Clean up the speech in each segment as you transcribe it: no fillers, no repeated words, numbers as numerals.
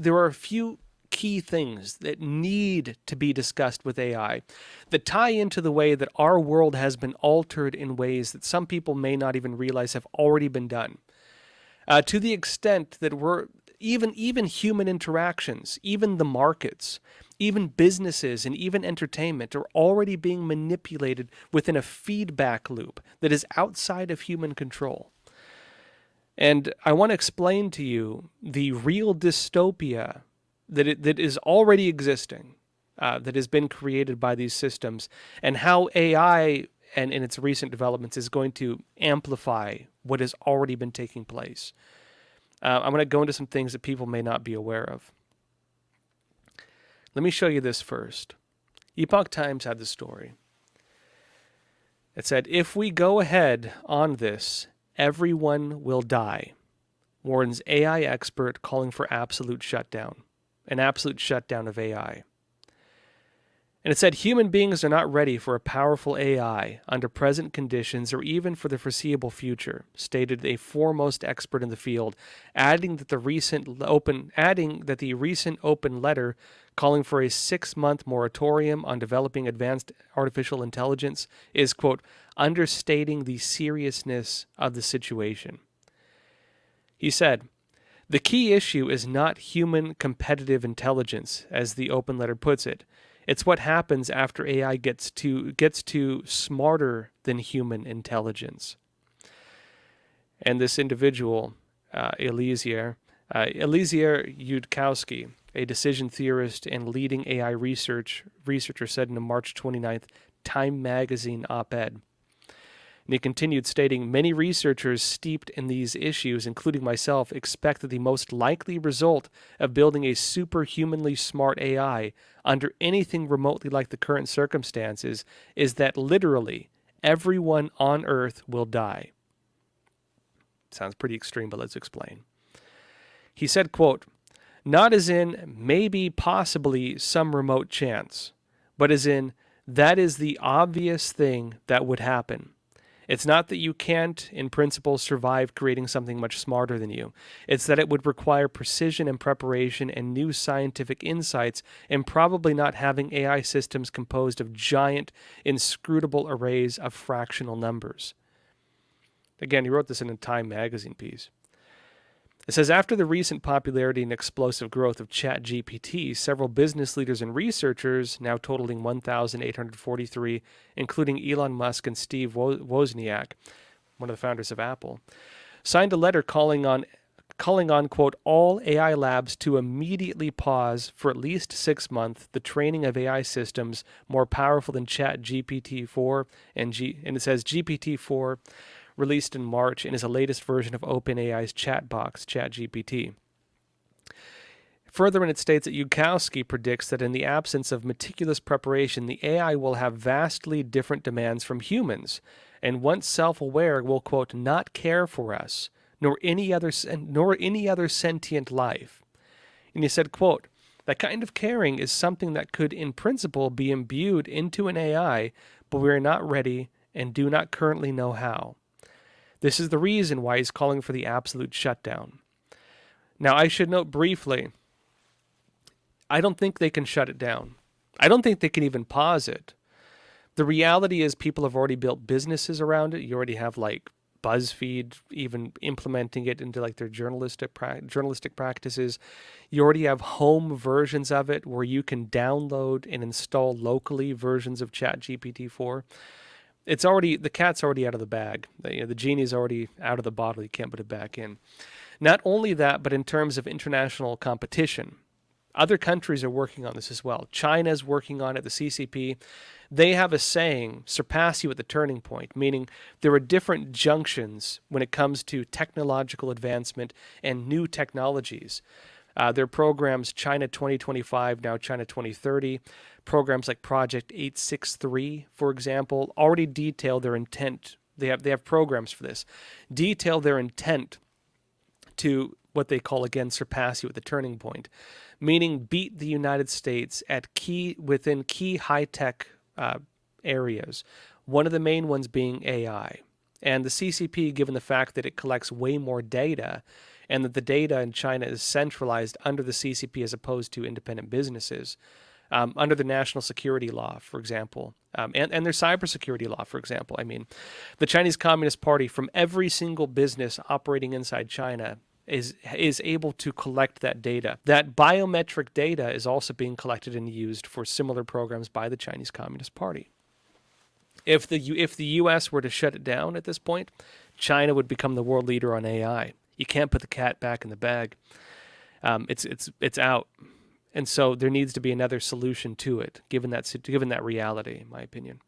there are a few key things that need to be discussed with AI that tie into the way that our world has been altered in ways that some people may not even realize have already been done. To the extent that we're even human interactions, even the markets, even businesses, and even entertainment are already being manipulated within a feedback loop that is outside of human control. And I want to explain to you the real dystopia that is already existing, that has been created by these systems, and how AI and in its recent developments is going to amplify what has already been taking place. I'm going to go into some things that people may not be aware of. Let me show you this first. Epoch Times had this story. It said, if we go ahead on this, everyone will die, warns AI expert calling for absolute shutdown, an absolute shutdown of AI. And it said human beings are not ready for a powerful AI under present conditions or even for the foreseeable future, stated a foremost expert in the field, adding that the recent open letter calling for a 6-month moratorium on developing advanced artificial intelligence is, quote, understating the seriousness of the situation. He said, the key issue is not human competitive intelligence, as the open letter puts it. It's what happens after AI gets to smarter than human intelligence. And this individual, Eliezer Yudkowsky, a decision theorist and leading AI researcher, said in a March 29th Time magazine op-ed. And he continued stating, many researchers steeped in these issues, including myself, expect that the most likely result of building a superhumanly smart AI under anything remotely like the current circumstances is that literally everyone on Earth will die. Sounds pretty extreme, but let's explain. He said, quote, not as in maybe, possibly, some remote chance, but as in that is the obvious thing that would happen. It's not that you can't, in principle, survive creating something much smarter than you. It's that it would require precision and preparation and new scientific insights, and probably not having AI systems composed of giant, inscrutable arrays of fractional numbers. Again, he wrote this in a Time magazine piece. It says, after the recent popularity and explosive growth of ChatGPT, several business leaders and researchers, now totaling 1,843, including Elon Musk and Steve Wozniak, one of the founders of Apple, signed a letter calling on, quote, all AI labs to immediately pause for at least 6 months the training of AI systems more powerful than ChatGPT-4 and it says GPT-4 released in March and is the latest version of OpenAI's chat box, ChatGPT. Further, it states that Yudkowsky predicts that in the absence of meticulous preparation, the AI will have vastly different demands from humans, and once self-aware will, quote, not care for us, nor any other sentient life. And he said, quote, that kind of caring is something that could, in principle, be imbued into an AI, but we are not ready and do not currently know how. This is the reason why he's calling for the absolute shutdown. Now, I should note briefly, I don't think they can shut it down. I don't think they can even pause it. The reality is people have already built businesses around it. You already have like BuzzFeed even implementing it into like their journalistic practices. You already have home versions of it where you can download and install locally versions of ChatGPT-4. It's already, the cat's already out of the bag. The genie's already out of the bottle. You can't put it back in. Not only that, but in terms of international competition, other countries are working on this as well. China's working on it, the CCP. They have a saying, surpass you at the turning point, meaning there are different junctions when it comes to technological advancement and new technologies. Their programs, China 2025, now China 2030, programs like Project 863, for example, already detail their intent. They have programs for this, detail their intent to what they call, again, surpass you at the turning point, meaning beat the United States at within key high-tech areas, one of the main ones being AI. And the CCP, given the fact that it collects way more data and that the data in China is centralized under the CCP as opposed to independent businesses, under the national security law, for example, and their cybersecurity law, for example. I mean, the Chinese Communist Party, from every single business operating inside China, is able to collect that data. That biometric data is also being collected and used for similar programs by the Chinese Communist Party. If the U.S. were to shut it down at this point, China would become the world leader on AI. You can't put the cat back in the bag. It's out, and so there needs to be another solution to it, given that reality, in my opinion.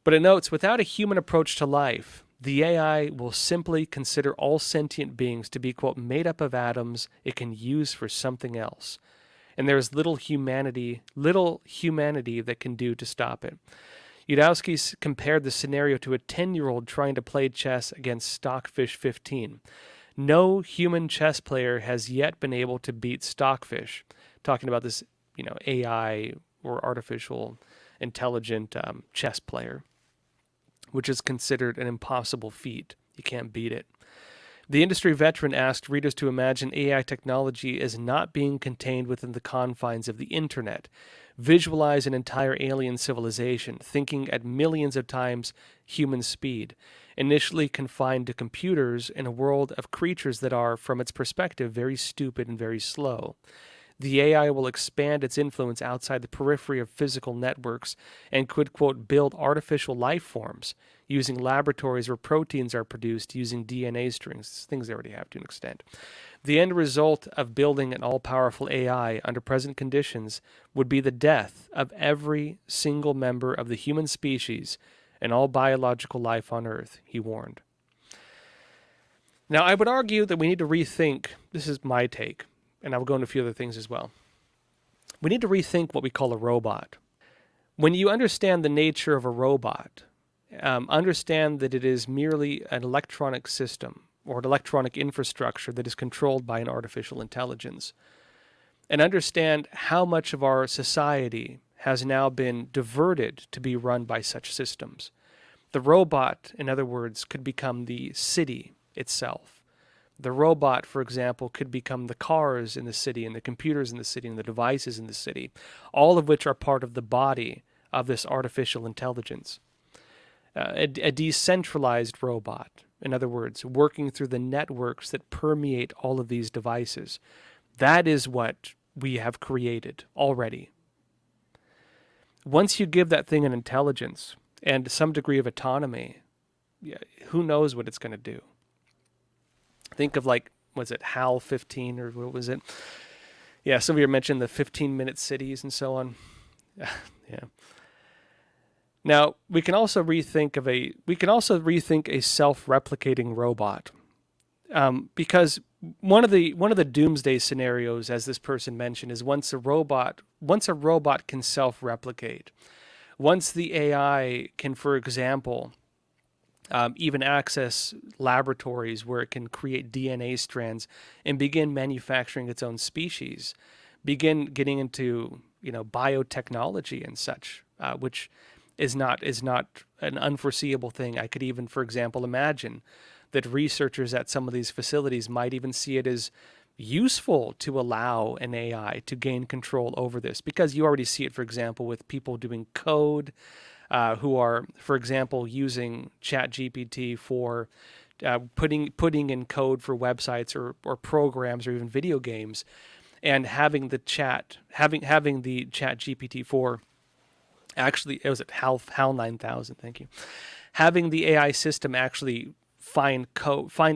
But it notes, without a human approach to life, the AI will simply consider all sentient beings to be, quote, made up of atoms it can use for something else, and there is little humanity that can do to stop it. Yudowski compared the scenario to a 10-year-old trying to play chess against Stockfish 15. No human chess player has yet been able to beat Stockfish. Talking about this, AI or artificial intelligent chess player, which is considered an impossible feat. You can't beat it. The industry veteran asked readers to imagine AI technology as not being contained within the confines of the internet. Visualize an entire alien civilization, thinking at millions of times human speed, initially confined to computers in a world of creatures that are, from its perspective, very stupid and very slow. The AI will expand its influence outside the periphery of physical networks and could, quote, build artificial life forms using laboratories where proteins are produced using DNA strings, things they already have to an extent. The end result of building an all-powerful AI under present conditions would be the death of every single member of the human species and all biological life on Earth, he warned. Now, I would argue that we need to rethink, this is my take, and I will go into a few other things as well. We need to rethink what we call a robot. When you understand the nature of a robot, understand that it is merely an electronic system or an electronic infrastructure that is controlled by an artificial intelligence, and understand how much of our society has now been diverted to be run by such systems. The robot, in other words, could become the city itself. The robot, for example, could become the cars in the city and the computers in the city and the devices in the city, all of which are part of the body of this artificial intelligence. A decentralized robot, in other words, working through the networks that permeate all of these devices. That is what we have created already. Once you give that thing an intelligence and some degree of autonomy, who knows what it's going to do? Think of was it HAL 15 or what was it? Yeah, some of you mentioned the 15-minute cities and so on. Yeah. Now, we can also rethink a self-replicating robot, because one of the doomsday scenarios, as this person mentioned, is once a robot can self-replicate, once the AI can, for example, even access laboratories where it can create DNA strands and begin manufacturing its own species, begin getting into biotechnology and such, which is not an unforeseeable thing. I could even, for example, imagine that researchers at some of these facilities might even see it as useful to allow an AI to gain control over this, because you already see it, for example, with people doing code, who are, for example, using ChatGPT for putting in code for websites or programs or even video games, and having the ChatGPT 4. Actually, it was at HAL 9000. Thank you. Having the AI system actually find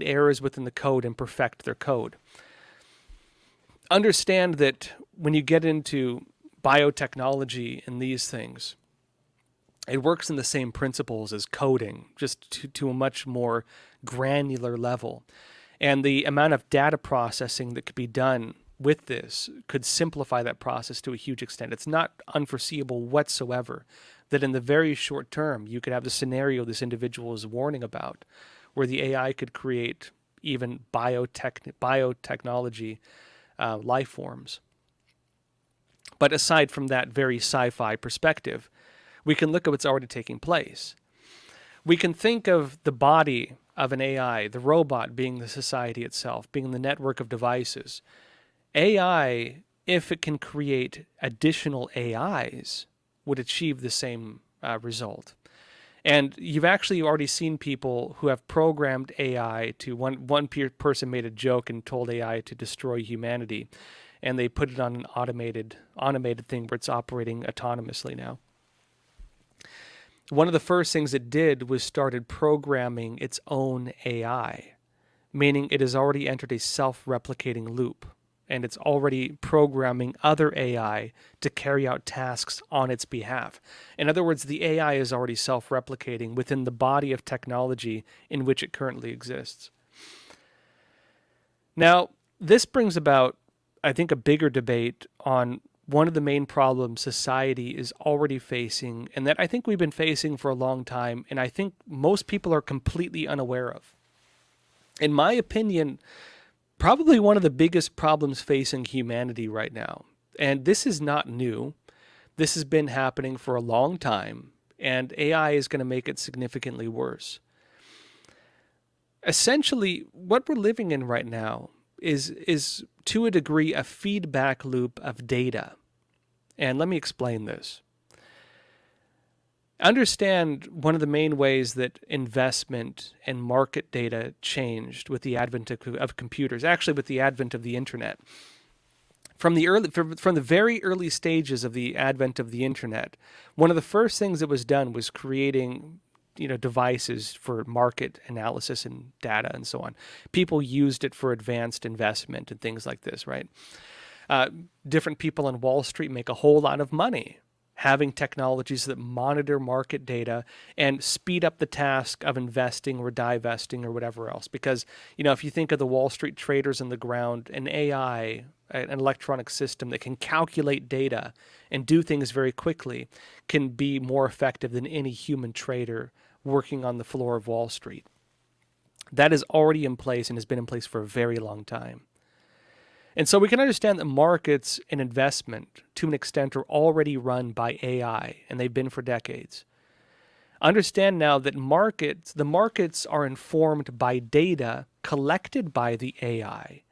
errors within the code and perfect their code. Understand that when you get into biotechnology and these things, it works in the same principles as coding, just to a much more granular level. And the amount of data processing that could be done with this could simplify that process to a huge extent. It's not unforeseeable whatsoever that in the very short term, you could have the scenario this individual is warning about, where the AI could create even biotechnology life forms. But aside from that very sci-fi perspective, we can look at what's already taking place. We can think of the body of an AI, the robot being the society itself, being the network of devices. AI, if it can create additional AIs, would achieve the same result. And you've actually already seen people who have programmed AI to one person made a joke and told AI to destroy humanity, and they put it on an automated thing where it's operating autonomously now. One of the first things it did was started programming its own AI, meaning it has already entered a self-replicating loop, and it's already programming other AI to carry out tasks on its behalf. In other words, the AI is already self-replicating within the body of technology in which it currently exists. Now, this brings about, I think, a bigger debate on one of the main problems society is already facing, and that I think we've been facing for a long time, and I think most people are completely unaware of. In my opinion, probably one of the biggest problems facing humanity right now, and this is not new, this has been happening for a long time, and AI is going to make it significantly worse. Essentially, what we're living in right now is to a degree a feedback loop of data. And let me explain this. Understand one of the main ways that investment and market data changed with the advent of computers, actually with the advent of the internet. From the very early stages of the advent of the internet, one of the first things that was done was creating devices for market analysis and data and so on. People used it for advanced investment and things like this, right? Different people on Wall Street make a whole lot of money having technologies that monitor market data and speed up the task of investing or divesting or whatever else. Because, if you think of the Wall Street traders on the ground, an AI, an electronic system that can calculate data and do things very quickly can be more effective than any human trader working on the floor of Wall Street. That is already in place and has been in place for a very long time. And so we can understand that markets and investment, to an extent, are already run by AI, and they've been for decades. Understand now that the markets are informed by data collected by the AI.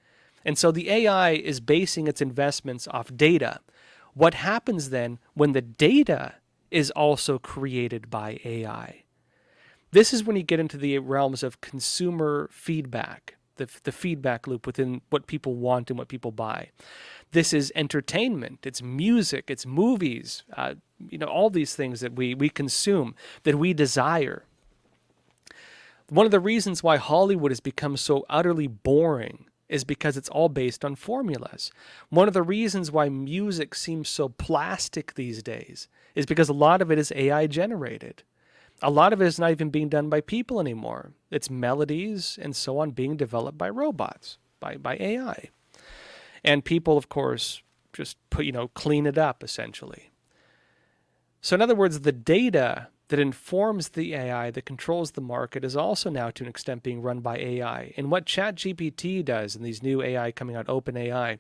And so the AI is basing its investments off data. What happens then when the data is also created by AI? This is when you get into the realms of consumer feedback, the feedback loop within what people want and what people buy. This is entertainment, it's music, it's movies, all these things that we consume, that we desire. One of the reasons why Hollywood has become so utterly boring is because it's all based on formulas. One of the reasons why music seems so plastic these days is because a lot of it is AI generated. A lot of it is not even being done by people anymore. It's melodies and so on being developed by robots, by AI. And people, of course, just clean it up, essentially. So in other words, the data that informs the AI, that controls the market, is also now to an extent being run by AI. And what ChatGPT does, and these new AI coming out, OpenAI,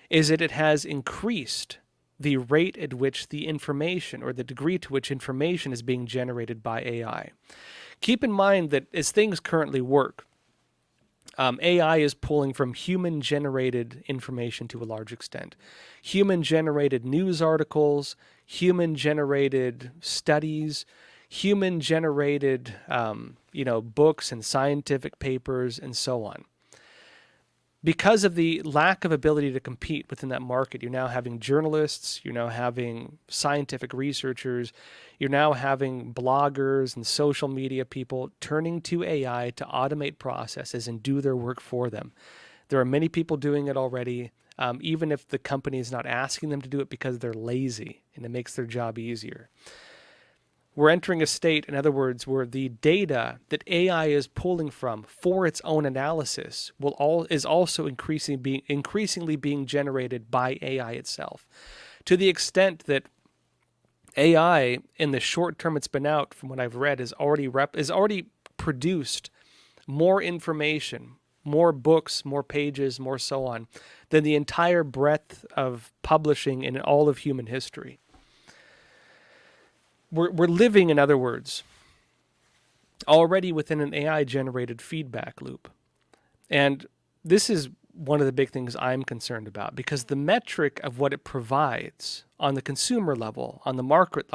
is that it has increased the rate at which the information, or the degree to which information, is being generated by AI. Keep in mind that as things currently work, AI is pulling from human-generated information to a large extent. Human-generated news articles, human-generated studies, human-generated books and scientific papers, and so on. Because of the lack of ability to compete within that market, you're now having journalists, you're now having scientific researchers, you're now having bloggers and social media people turning to AI to automate processes and do their work for them. There are many people doing it already, even if the company is not asking them to do it because they're lazy and it makes their job easier. We're entering a state, in other words, where the data that AI is pulling from for its own analysis is also increasingly being generated by AI itself, to the extent that AI, in the short term it's been out, from what I've read, is already produced more information, more books, more pages, more so on, than the entire breadth of publishing in all of human history. We're living, in other words, already within an AI-generated feedback loop. And this is one of the big things I'm concerned about, because the metric of what it provides on the consumer level, on the market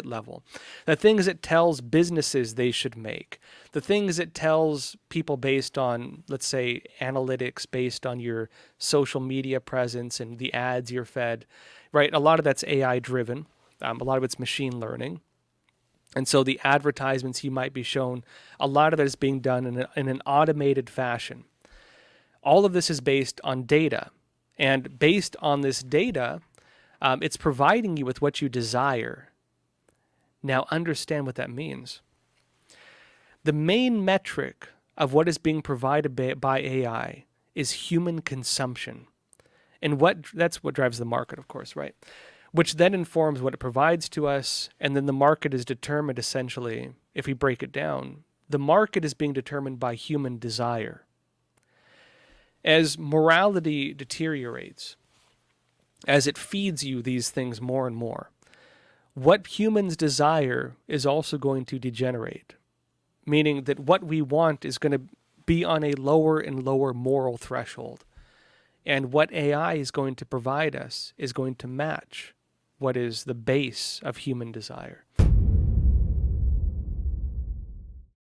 level, the things it tells businesses they should make, the things it tells people based on, let's say, analytics based on your social media presence and the ads you're fed, right? A lot of that's AI driven. A lot of it's machine learning. And so the advertisements you might be shown, a lot of that is being done in an automated fashion. All of this is based on data. And based on this data, it's providing you with what you desire. Now understand what that means. The main metric of what is being provided by AI is human consumption. And that's what drives the market, of course, right? Which then informs what it provides to us, and then the market is determined essentially, if we break it down, the market is being determined by human desire. As morality deteriorates, as it feeds you these things more and more, what humans desire is also going to degenerate, meaning that what we want is going to be on a lower and lower moral threshold. And what AI is going to provide us is going to match what is the base of human desire.